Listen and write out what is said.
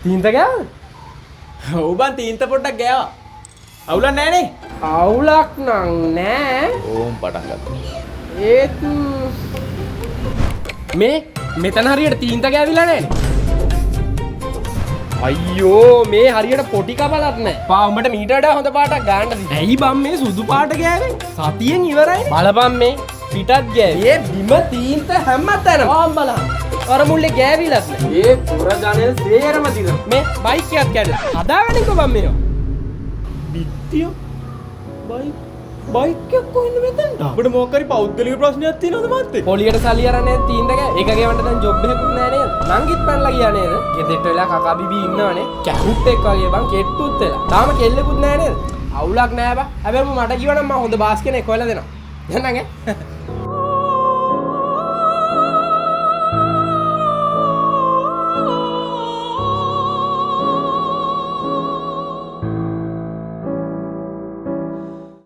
තීන්ත ගෑව? ඔව් බං තීන්ත පොඩ්ඩක් ගෑවා. අවුලක් නැහනේ. අවුලක් නං නෑ. ඕම් පටන් ගත්තා. ඒත් මේ මෙතන හරියට තීන්ත ගෑවිලා නෑනේ. අයියෝ මේ හරියට පොටි කපලක් නෑ. පා උඹට මීට වඩා හොඳ පාටක් ගන්න දී. ඇයි බම් මේ සුදු පාට ගෑවේ? සතියෙන් ඉවරයි. බලපන් මේ පිටත් ගෑවේ. ඒ බිම තීන්ත හැමතැනම. ආම් බලන්න. අර මුල්ලේ ගෑවිලත් නෑ. ඒ පුර ගණන් සේරම දින. මේ බයික් එකක් කැඩලා. හදාගන්නකෝ බම් මේවා. බිත්තිය බයික් එක කොහෙන්ද මෙතනට? අපිට මොකක් හරි පෞද්ගලික ප්‍රශ්නයක් තියෙනවද මාත්තේ? පොලියට සල්ලි අරන් නේද තීන්ද ගෑ. ඒක ගෙවන්න දැන් ජොබ් එකකුත් නෑ නේද? නංගිත් පැනලා ගියා නේද? ගෙදෙට්ට වෙලා කකා බිබී ඉන්නවනේ. කැහුට් එක් වගේ බං කෙට්ටුත් වෙලා. තාම කෙල්ලෙකුත් නෑ නේද? අවුලක් නෑ බා. හැබැයි මට කිව්වනම් මම හොඳ බාස් කෙනෙක් හොයලා දෙනවා. දැන් නං